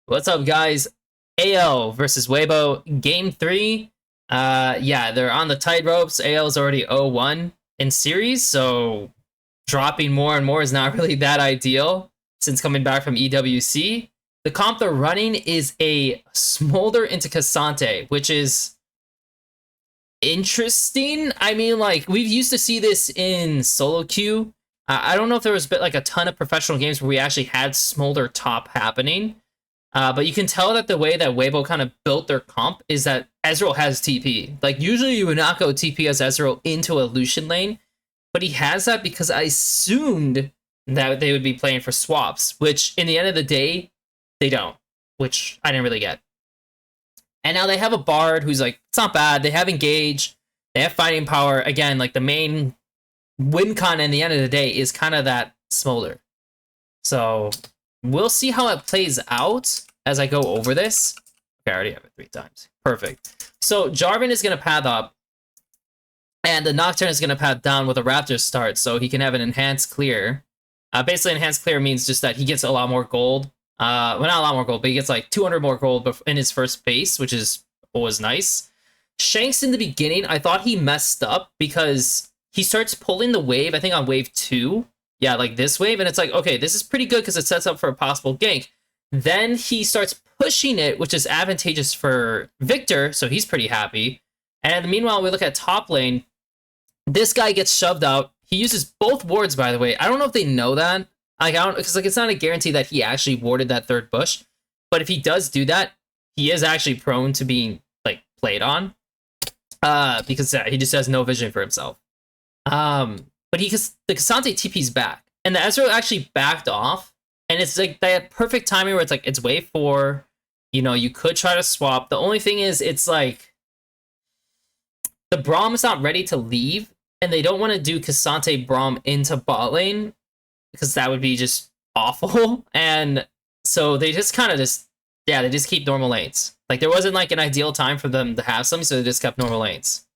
What's up, guys? AL versus Weibo, game 3. Yeah, they're on the tight ropes. AL's already 0-1 in series, so dropping more and more is not really that ideal since coming back from EWC. The comp they're running is a Smolder into Cassante, which is interesting. I mean, like, we've used to see this in solo queue. I don't know if there was like a ton of professional games where we actually had Smolder top happening. But you can tell that the way that Weibo kind of built their comp is that Ezreal has TP. Like, usually you would not go TP as Ezreal into a Lucian lane, but he has that because I assumed that they would be playing for swaps, which in the end of the day, they don't, which I didn't really get. And now they have a Bard who's like, it's not bad. They have Engage, they have fighting power. Again, like the main win con in the end of the day is kind of that Smolder. So we'll see how it plays out as I go over this. Okay, I already have it 3 times. Perfect. So Jarvan is going to path up, and the Nocturne is going to path down with a Raptor start, so he can have an enhanced clear. Basically, enhanced clear means just that he gets a lot more gold. Well, not a lot more gold, but he gets like 200 more gold in his first base, which is always nice. Shanks in the beginning, I thought he messed up because he starts pulling the wave, I think on wave 2. Yeah, like this wave, and it's like, okay, this is pretty good because it sets up for a possible gank. Then he starts pushing it, which is advantageous for Victor, so he's pretty happy. And meanwhile, we look at top lane. This guy gets shoved out. He uses both wards, by the way. I don't know if they know that. Like, I don't, because like it's not a guarantee that he actually warded that third bush. But if he does do that, he is actually prone to being like played on, because he just has no vision for himself. But the Cassante TP's back, and the Ezreal actually backed off, and it's like that perfect timing where it's like it's wave 4. You know, you could try to swap. The only thing is, it's like the Braum is not ready to leave, and they don't want to do Cassante Braum into bot lane because that would be just awful. And so they just kind of they just keep normal lanes. Like, there wasn't like an ideal time for them to have some, so they just kept normal lanes.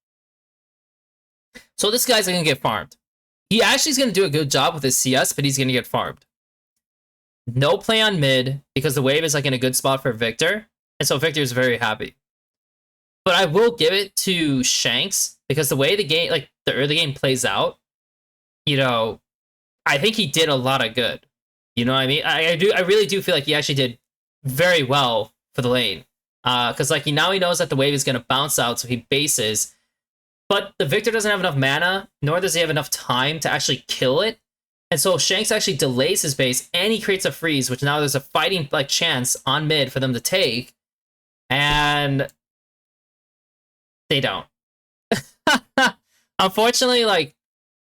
So this guy's gonna get farmed. He actually is gonna do a good job with his CS, but he's gonna get farmed. No play on mid because the wave is like in a good spot for Victor, and so Victor is very happy. But I will give it to Shanks because the way the game, like the early game plays out, you know, I think he did a lot of good. You know what I mean? I really do feel like he actually did very well for the lane. Because like now he knows that the wave is gonna bounce out, so he bases. But the Victor doesn't have enough mana, nor does he have enough time to actually kill it. And so Shanks actually delays his base, and he creates a freeze, which now there's a fighting like chance on mid for them to take. And they don't. Unfortunately, like,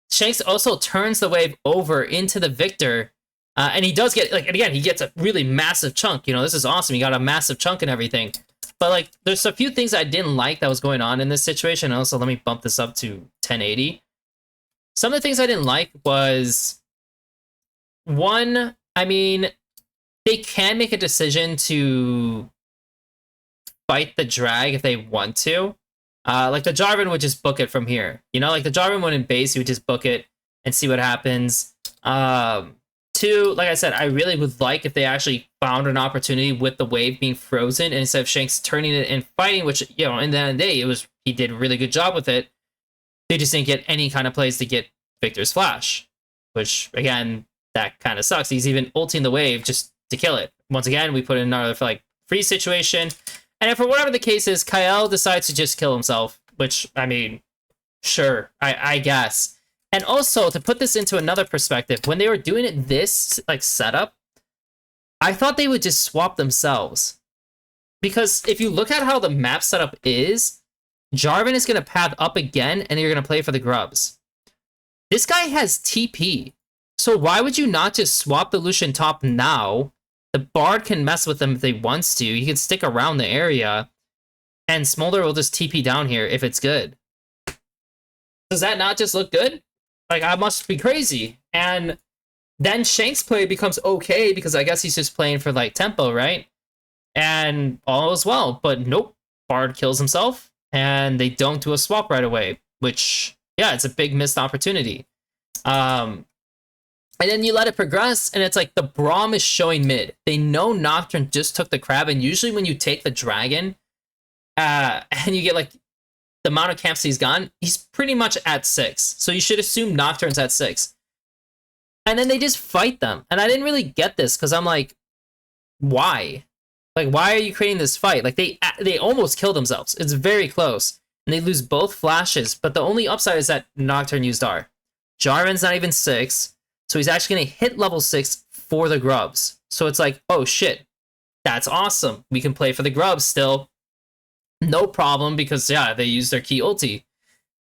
Shanks also turns the wave over into the Victor. And he does get, like, and again, he gets a really massive chunk. You know, this is awesome. He got a massive chunk and everything. But, like, there's a few things I didn't like that was going on in this situation. Also, let me bump this up to 1080. Some of the things I didn't like was, one, I mean, they can make a decision to fight the drag if they want to. Like, the Jarvan would just book it from here. You know, like, the Jarvan wouldn't base, he would just book it and see what happens. Two, like I said, I really would like if they actually found an opportunity with the wave being frozen, and instead of Shanks turning it and fighting, which, you know, in the end of the day, he did a really good job with it. They just didn't get any kind of plays to get Victor's flash, which, again, that kind of sucks. He's even ulting the wave just to kill it. Once again, we put in another like free situation, and if for whatever the case is, Kyle decides to just kill himself, which, I mean, sure, I guess. And also, to put this into another perspective, when they were doing it this, like, setup, I thought they would just swap themselves. Because if you look at how the map setup is, Jarvan is going to path up again, and you're going to play for the grubs. This guy has TP. So why would you not just swap the Lucian top now? The Bard can mess with them if they wants to. He can stick around the area, and Smolder will just TP down here if it's good. Does that not just look good? Like, I must be crazy. And then Shanks' play becomes okay because I guess he's just playing for, like, tempo, right? And all is well. But nope, Bard kills himself, and they don't do a swap right away, which, yeah, it's a big missed opportunity. And then you let it progress, and it's like the Braum is showing mid. They know Nocturne just took the crab, and usually when you take the dragon, and you get like the amount of camps he's gone, he's pretty much at 6. So you should assume Nocturne's at 6. And then they just fight them. And I didn't really get this, because I'm like, why? Like, why are you creating this fight? Like, they almost kill themselves. It's very close. And they lose both flashes, but the only upside is that Nocturne used R. Jarvan's not even 6, so he's actually going to hit level 6 for the grubs. So it's like, oh shit, that's awesome. We can play for the grubs still. No problem, because yeah, they use their key ulti.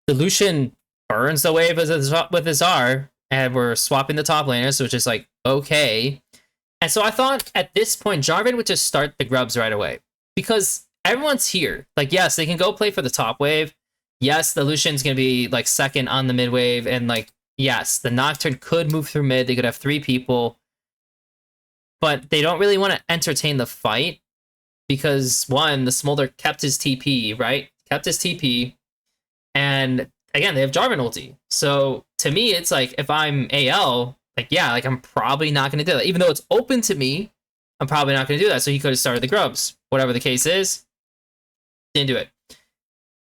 The Lucian burns the wave with his R, and we're swapping the top laners, which is like, okay. And so I thought at this point, Jarvan would just start the grubs right away. Because everyone's here. Like, yes, they can go play for the top wave. Yes, the Lucian's going to be like second on the mid wave. And like, yes, the Nocturne could move through mid. They could have 3 people. But they don't really want to entertain the fight. Because one, the Smolder kept his TP, right? Kept his TP. And again, they have Jarvan ulti. So to me, it's like, if I'm AL, like, yeah, like I'm probably not going to do that. Even though it's open to me, I'm probably not going to do that. So he could have started the grubs. Whatever the case is, didn't do it.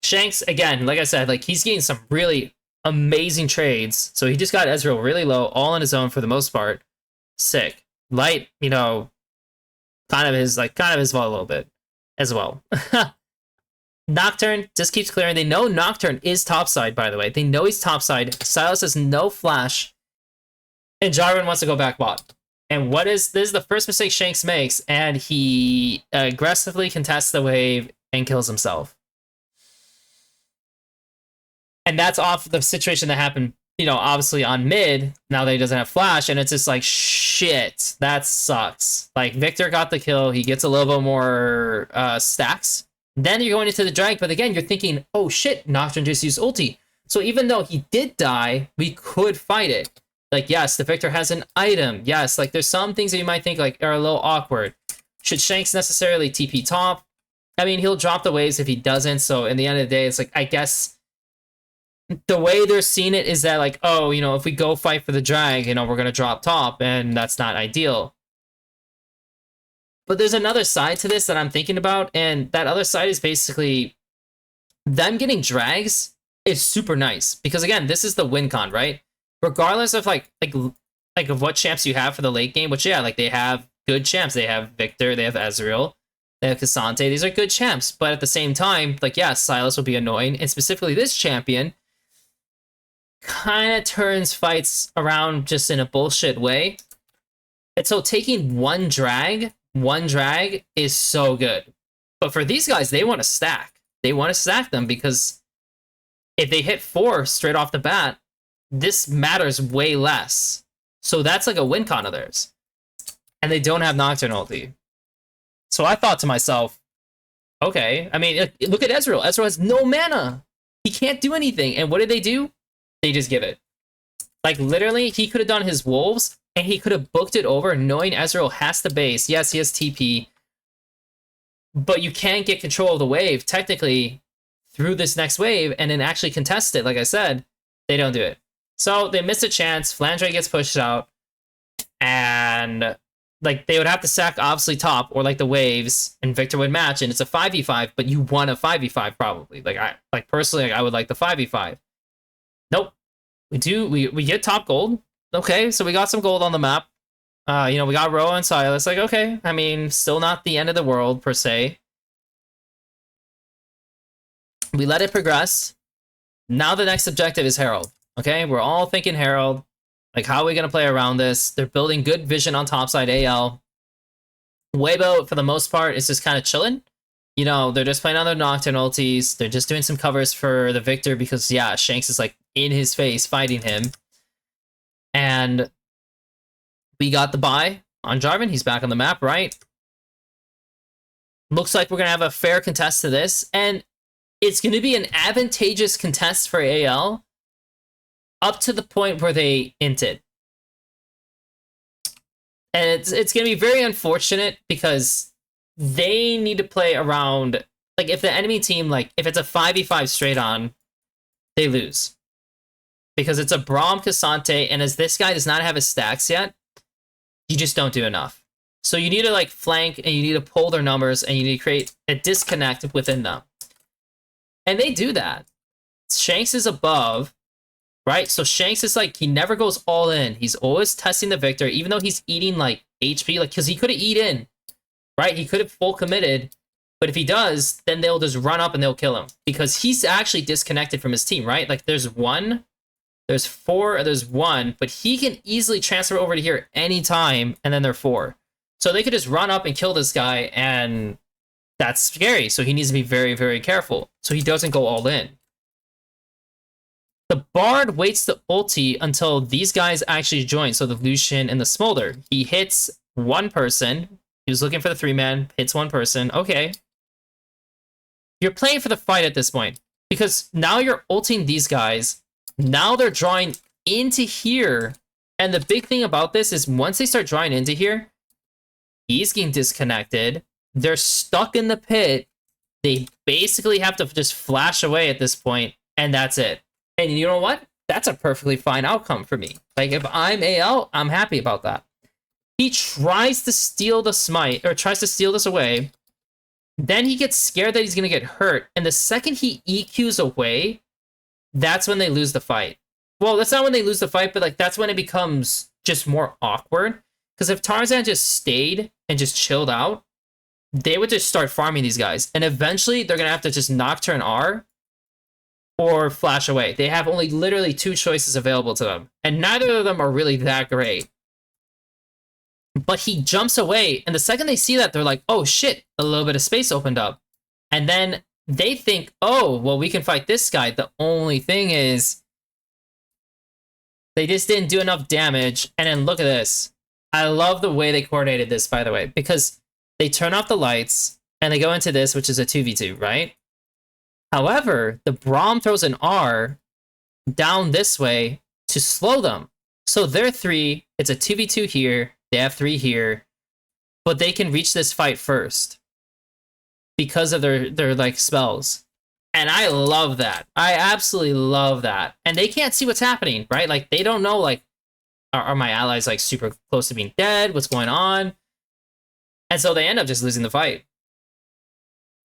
Shanks, again, like I said, like he's getting some really amazing trades. So he just got Ezreal really low, all on his own for the most part. Sick. Light, you know, kind of his fault a little bit as well. Nocturne just keeps clearing. They know Nocturne is topside, by the way. They know he's topside. Sylas has no flash. And Jarvan wants to go back bot. And this is the first mistake Shanks makes, and he aggressively contests the wave and kills himself. And that's off the situation that happened, you know, obviously on mid, now that he doesn't have flash, and it's just like, shit, that sucks. Like, Victor got the kill, he gets a little bit more stacks. Then you're going into the drag, but again, you're thinking, oh shit, Nocturne just used ulti. So even though he did die, we could fight it. Like, yes, the Victor has an item. Yes, like, there's some things that you might think, like, are a little awkward. Should Shanks necessarily TP top? I mean, he'll drop the waves if he doesn't, so in the end of the day, it's like, I guess the way they're seeing it is that, like, oh, you know, if we go fight for the drag, you know, we're going to drop top, and that's not ideal. But there's another side to this that I'm thinking about, and that other side is basically them getting drags is super nice. Because, again, this is the win con, right? Regardless of like of what champs you have for the late game, which, yeah, like, they have good champs. They have Victor, they have Ezreal, they have Cassante. These are good champs. But at the same time, like, yeah, Sylas will be annoying. And specifically this champion kind of turns fights around just in a bullshit way. And so taking one drag is so good. But for these guys, they want to stack. They want to stack them, because if they hit 4 straight off the bat, this matters way less. So that's like a win con of theirs. And they don't have Nocturne ulti. So I thought to myself, okay, I mean, look at Ezreal. Ezreal has no mana. He can't do anything. And what did they do? They just give it. Like, literally, he could have done his wolves, and he could have booked it over knowing Ezreal has the base. Yes, he has TP. But you can't get control of the wave, technically, through this next wave, and then actually contest it, like I said. They don't do it. So they miss a chance. Flandre gets pushed out, and like they would have to sack obviously top or like the waves, and Victor would match, and it's a 5v5. But you want a 5v5 probably. Like personally, like, I would like the 5v5. Nope, we do. We get top gold. Okay, so we got some gold on the map. You know, we got Roa and Sylas. Like, okay, I mean, still not the end of the world per se. We let it progress. Now the next objective is Herald. Okay, we're all thinking Herald. Like, how are we going to play around this? They're building good vision on topside AL. Weibo, for the most part, is just kind of chilling. You know, they're just playing on their Nocturne ultis. They're just doing some covers for the Victor because, yeah, Shanks is, like, in his face fighting him. And we got the buy on Jarvan. He's back on the map, right? Looks like we're going to have a fair contest to this. And it's going to be an advantageous contest for AL up to the point where they inted. And it's going to be very unfortunate because they need to play around, like, if the enemy team, like, if it's a 5v5 straight on, they lose. because it's a Braum Cassante, and as this guy does not have his stacks yet, you just don't do enough. So you need to like flank, and you need to pull their numbers, and you need to create a disconnect within them. And they do that. Shanks is above, right? So Shanks is like, he never goes all in. He's always testing the Victor, even though he's eating like HP, like, because he could have eat in, right? He could have full committed, but if he does, then they'll just run up and they'll kill him because he's actually disconnected from his team, right? Like there's one, there's four, there's one, but he can easily transfer over to here anytime, and then they're four. So they could just run up and kill this guy, and that's scary. So he needs to be very, very careful so he doesn't go all in. The Bard waits the ulti until these guys actually join, so the Lucian and the Smolder. He hits one person. He was looking for the 3-man, hits one person. Okay. You're playing for the fight at this point, because now you're ulting these guys. Now they're drawing into here, and the big thing about this is once they start drawing into here, he's getting disconnected. They're stuck in the pit. They basically have to just flash away at this point, and that's it. And you know what? That's a perfectly fine outcome for me. Like, if I'm AL, I'm happy about that. He tries to steal the smite, or tries to steal this away. Then he gets scared that he's going to get hurt. And the second he EQs away, that's when they lose the fight. Well, that's not when they lose the fight, but like that's when it becomes just more awkward. Because if Tarzan just stayed and just chilled out, they would just start farming these guys. And eventually, they're going to have to just Nocturne R or flash away. They have only literally two choices available to them. And neither of them are really that great. But he jumps away, and the second they see that, they're like, oh shit, a little bit of space opened up. And then they think, oh, well, we can fight this guy. The only thing is, they just didn't do enough damage. And then look at this. I love the way they coordinated this, by the way, because they turn off the lights, and they go into this, which is a 2v2, right? However, the Braum throws an R down this way to slow them. So they're 3, it's a 2v2 here, they have 3 here, but they can reach this fight first because of their like spells. And I love that. I absolutely love that. And they can't see what's happening, right? Like they don't know, like, are my allies like super close to being dead? What's going on? And so they end up just losing the fight.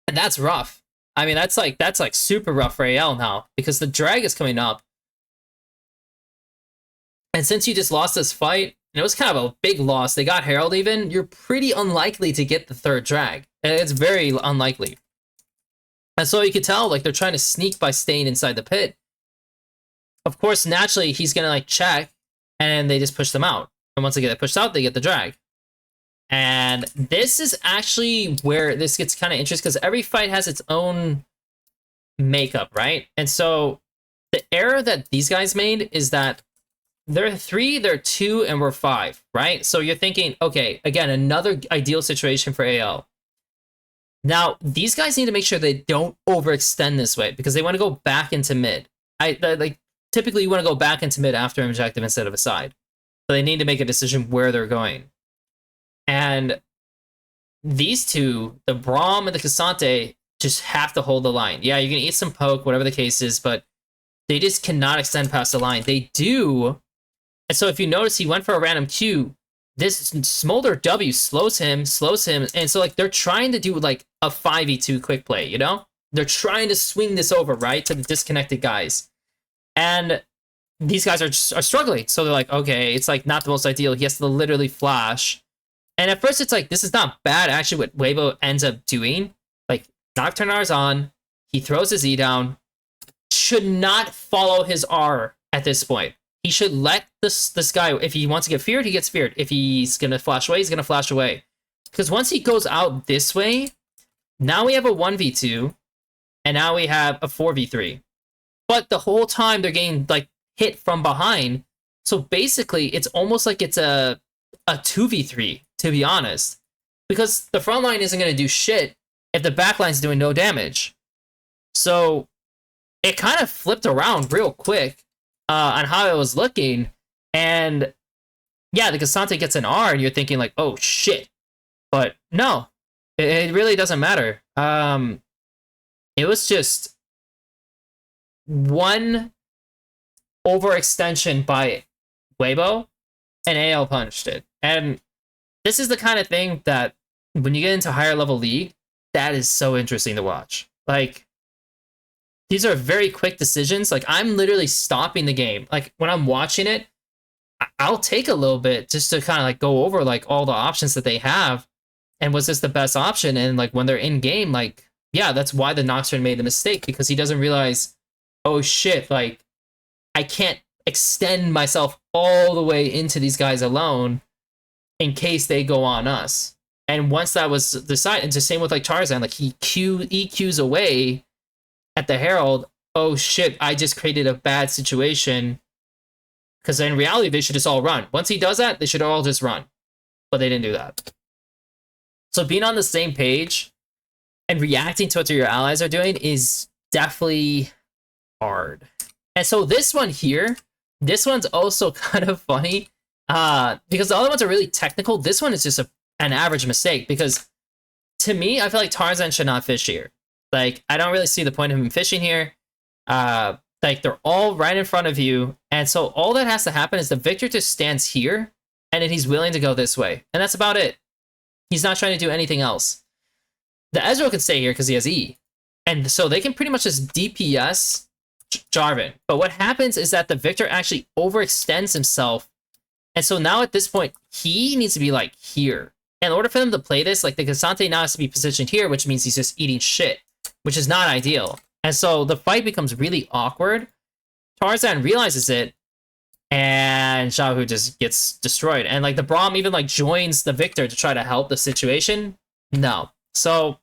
And that's rough. I mean, that's like super rough for AL now because the drag is coming up. And since you just lost this fight, and it was kind of a big loss, they got Herald even, you're pretty unlikely to get the third drag. It's very unlikely. And so you could tell, like, they're trying to sneak by staying inside the pit. Of course, naturally, he's going to, like, check, and they just push them out. And once they get pushed out, they get the drag. And this is actually where this gets kind of interesting, because every fight has its own makeup, right? And so the error that these guys made is that they're 3, they're 2, and we're 5, right? So you're thinking, okay, again, another ideal situation for AL. Now, these guys need to make sure they don't overextend this way because they want to go back into mid. Like typically, you want to go back into mid after an objective instead of a side. So they need to make a decision where they're going. And these two, the Braum and the Cassante, just have to hold the line. Yeah, you can eat some poke, whatever the case is, but they just cannot extend past the line. They do. And so if you notice, he went for a random Q. This Smolder W slows him, and so like they're trying to do like a 5v2 quick play, you know? They're trying to swing this over, right, to the disconnected guys. And these guys are struggling. So they're like, okay, it's like not the most ideal. He has to literally flash. And at first it's like, this is not bad, actually, what Weibo ends up doing. Like, Nocturne R's on, he throws his E down, should not follow his R at this point. He should let this guy, if he wants to get feared, he gets feared. If he's going to flash away, he's going to flash away. Because once he goes out this way, now we have a 1v2, and now we have a 4v3. But the whole time they're getting like hit from behind. So basically, it's almost like it's a 2v3, to be honest. Because the front line isn't going to do shit if the back line's doing no damage. So it kind of flipped around real quick on how it was looking. And yeah, the Cassante gets an R, and you're thinking like, oh shit. But no, it really doesn't matter. It was just one overextension by Weibo, and AL punished it. And this is the kind of thing that when you get into higher level league, that is so interesting to watch. Like, these are very quick decisions. Like, I'm literally stopping the game. Like, when I'm watching it, I'll take a little bit just to kind of like go over like all the options that they have and was this the best option. And like when they're in game, like, yeah, that's why the Nocturne made the mistake, because he doesn't realize, oh shit, like I can't extend myself all the way into these guys alone in case they go on us. And once that was decided, it's the same with like Tarzan, like he EQs away at the Herald. Oh shit, I just created a bad situation. Because in reality, they should just all run. Once he does that, they should all just run. But they didn't do that. So being on the same page and reacting to what your allies are doing is definitely hard. And so this one here, this one's also kind of funny. Because the other ones are really technical. This one is just an average mistake. Because to me, I feel like Tarzan should not fish here. Like, I don't really see the point of him fishing here. Like, they're all right in front of you. And so all that has to happen is the Victor just stands here, and then he's willing to go this way. And that's about it. He's not trying to do anything else. The Ezreal can stay here because he has E. And so they can pretty much just DPS Jarvan. But what happens is that the Victor actually overextends himself. And so now at this point, he needs to be, like, here. In order for them to play this, like, the Cassante now has to be positioned here, which means he's just eating shit, which is not ideal. And so the fight becomes really awkward. Tarzan realizes it, and Xiaohu just gets destroyed. And like the Braum even like joins the Victor to try to help the situation. No. So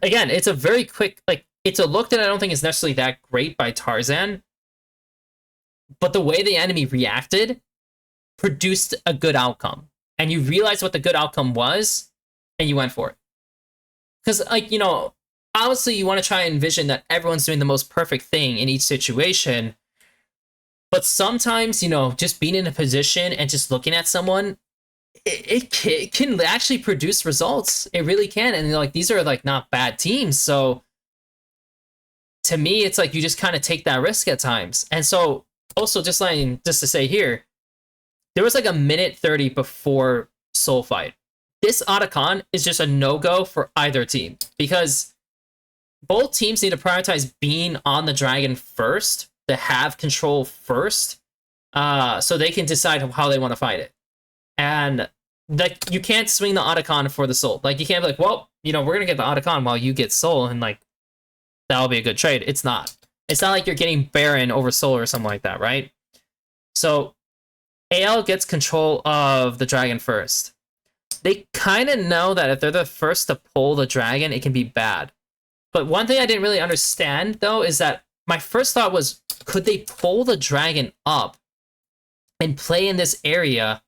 again, it's a very quick, like it's a look that I don't think is necessarily that great by Tarzan. But the way the enemy reacted produced a good outcome. And you realized what the good outcome was, and you went for it. Because like, you know, obviously, you want to try and envision that everyone's doing the most perfect thing in each situation. But sometimes, you know, just being in a position and just looking at someone, it can actually produce results. It really can. And like, these are like not bad teams. So to me, it's like you just kind of take that risk at times. And so also just to say here, there was like a minute 30 before Soul Fight. This Otacon is just a no-go for either team, because both teams need to prioritize being on the dragon first, to have control first, so they can decide how they want to fight it. And like, you can't swing the Otacon for the soul. Like, you can't be like, well, you know, we're gonna get the Otacon while you get soul, and like, that'll be a good trade. It's not. It's not like you're getting Baron over soul or something like that, right? So AL gets control of the dragon first. They kind of know that if they're the first to pull the dragon, it can be bad. But one thing I didn't really understand, though, is that my first thought was, could they pull the dragon up and play in this area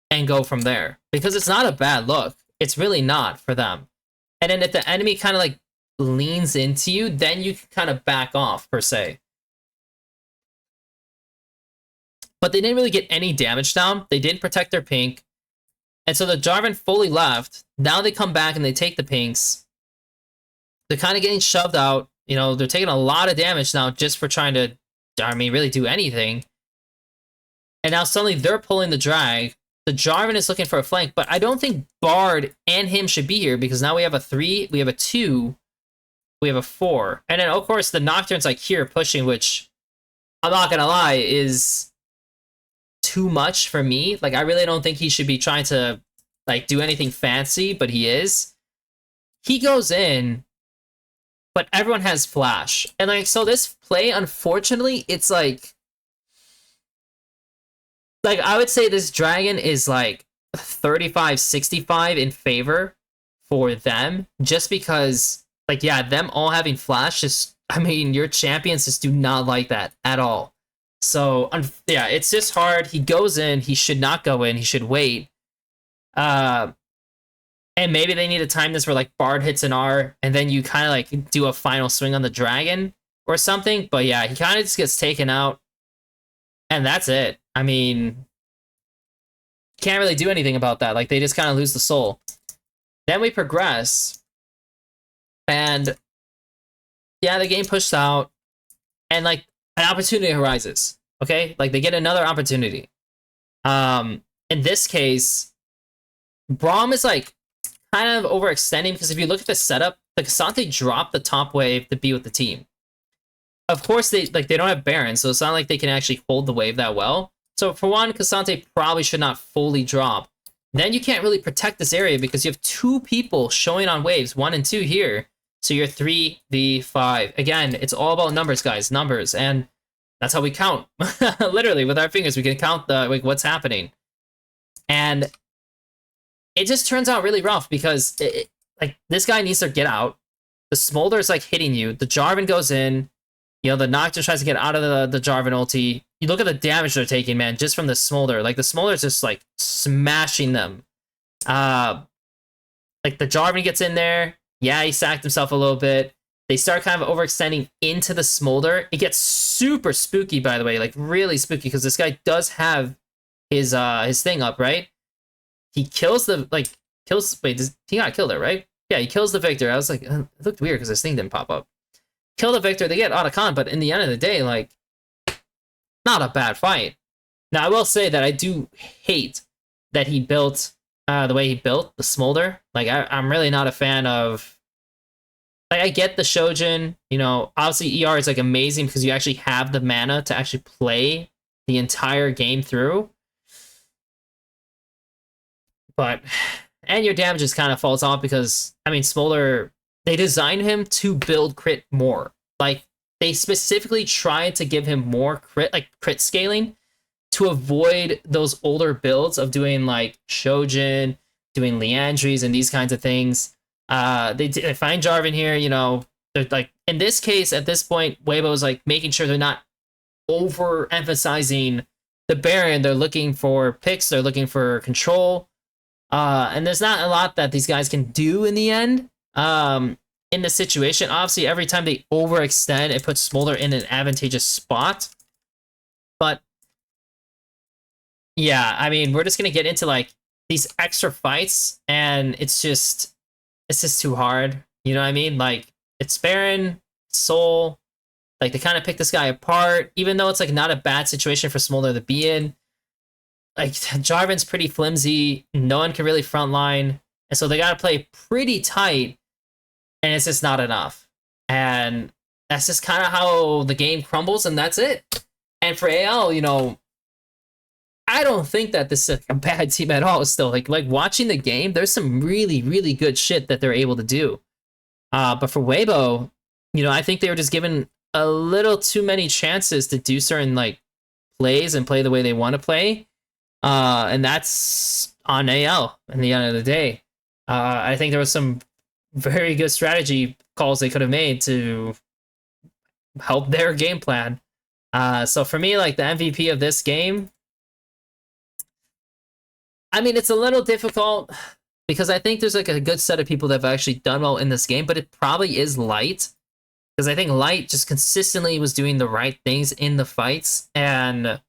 and go from there? Because it's not a bad look. It's really not for them. And then if the enemy kind of like leans into you, then you can kind of back off, per se. But they didn't really get any damage down. They didn't protect their pink. And so the Jarvan fully left. Now they come back and they take the pinks. They're kind of getting shoved out. You know, they're taking a lot of damage now just for trying to, I mean, really do anything. And now suddenly they're pulling the drag. The Jarvan is looking for a flank, but I don't think Bard and him should be here, because now we have a 3, we have a 2, we have a 4. And then, of course, the Nocturne's like here pushing, which I'm not going to lie is too much for me. Like, I really don't think he should be trying to like do anything fancy, but he is. He goes in, but everyone has flash. And like, so this play, unfortunately, it's like I would say this dragon is like 35-65 in favor for them, just because like, yeah, them all having flash just, I mean, your champions just do not like that at all. So yeah, it's just hard. He goes in, he should not go in, he should wait. And maybe they need to time this where like Bard hits an R and then you kind of like do a final swing on the dragon or something. But yeah, he kind of just gets taken out. And that's it. I mean, can't really do anything about that. Like, they just kind of lose the soul. Then we progress. And yeah, the game pushed out. And like, an opportunity arises. Okay, like they get another opportunity. In this case, Braum is like kind of overextending because if you look at the setup, the K'Sante dropped the top wave to be with the team. Of course, they don't have Baron, so it's not like they can actually hold the wave that well. So for one, K'Sante probably should not fully drop. Then you can't really protect this area because you have two people showing on waves, 1 and 2 here. So you're 3v5. Again, it's all about numbers, guys, numbers, and that's how we count. Literally, with our fingers, we can count the like what's happening, and it just turns out really rough because like this guy needs to get out. The Smolder is like hitting you. The Jarvan goes in. You know, the Noctis tries to get out of the Jarvan ulti. You look at the damage they're taking, man, just from the Smolder. Like, the Smolder is just, like, smashing them. Like, the Jarvan gets in there. Yeah, he sacked himself a little bit. They start kind of overextending into the Smolder. It gets super spooky, by the way. Like, really spooky, because this guy does have his thing up, right? He kills the, like, wait, he got killed there, right? Yeah, he kills the Victor. I was like, it looked weird because his thing didn't pop up. Kill the Victor, they get Otacon, but in the end of the day, like, not a bad fight. Now, I will say that I do hate that he built the way he built the Smolder. Like, I'm really not a fan of... Like, I get the Shojin, you know, obviously ER is, like, amazing because you actually have the mana to actually play the entire game through. But... And your damage just kind of falls off because, I mean, Smolder... They designed him to build crit more. Like, they specifically tried to give him more crit scaling to avoid those older builds of doing, like, Shojin, doing Liandry's, and these kinds of things. They find Jarvan here, you know, they're, like, in this case, at this point, Weibo's, like, making sure they're not overemphasizing the Baron. They're looking for picks, they're looking for control. And there's not a lot that these guys can do in the end. In this situation, obviously, every time they overextend, it puts Smolder in an advantageous spot. But yeah, I mean, we're just gonna get into like these extra fights, and it's just too hard. You know what I mean? Like, it's Baron, Soul, like they kind of pick this guy apart, even though it's like not a bad situation for Smolder to be in. Like, Jarvan's pretty flimsy, no one can really frontline, and so they gotta play pretty tight. And it's just not enough. And that's just kind of how the game crumbles, and that's it. And for AL, you know, I don't think that this is a bad team at all still. Like watching the game, there's some really, really good shit that they're able to do. But for Weibo, you know, I think they were just given a little too many chances to do certain, like, plays and play the way they want to play. And that's on AL in the end of the day. I think there was some very good strategy calls they could have made to help their game plan. So for me, like, the MVP of this game, I mean, it's a little difficult because I think there's like a good set of people that have actually done well in this game, but it probably is Light, because I think Light just consistently was doing the right things in the fights and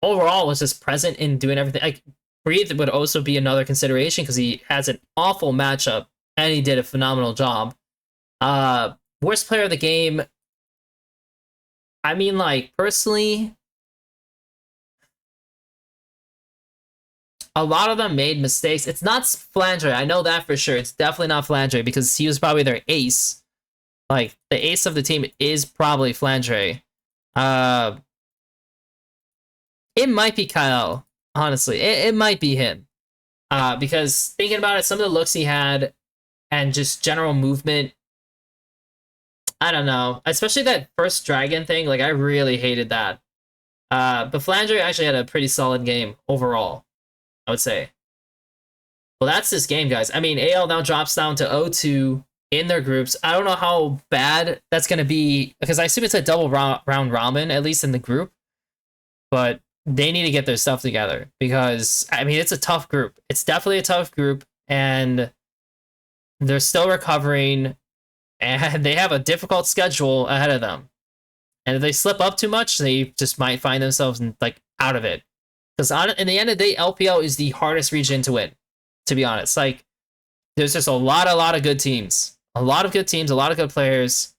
overall was just present in doing everything. Like, Breathe would also be another consideration because he has an awful matchup and he did a phenomenal job. Worst player of the game, I mean, like, personally, a lot of them made mistakes. It's not Flandre, I know that for sure. It's definitely not Flandre because he was probably their ace. Like, the ace of the team is probably Flandre. It might be Kyle, honestly. It might be him. Because thinking about it, some of the looks he had and just general movement, I don't know. Especially that first dragon thing, like, I really hated that. But Flandre actually had a pretty solid game overall, I would say. Well, that's this game, guys. I mean, AL now drops down to 0-2 in their groups. I don't know how bad that's going to be, because I assume it's a double round ramen, at least in the group. But they need to get their stuff together, because, I mean, it's a tough group. It's definitely a tough group, and they're still recovering, and they have a difficult schedule ahead of them. And if they slip up too much, they just might find themselves, like, out of it. Because in the end of the day, LPL is the hardest region to win, to be honest. Like, there's just a lot of good teams. A lot of good teams, a lot of good players.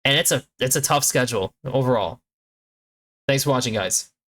and it's a tough schedule overall. Thanks for watching, guys.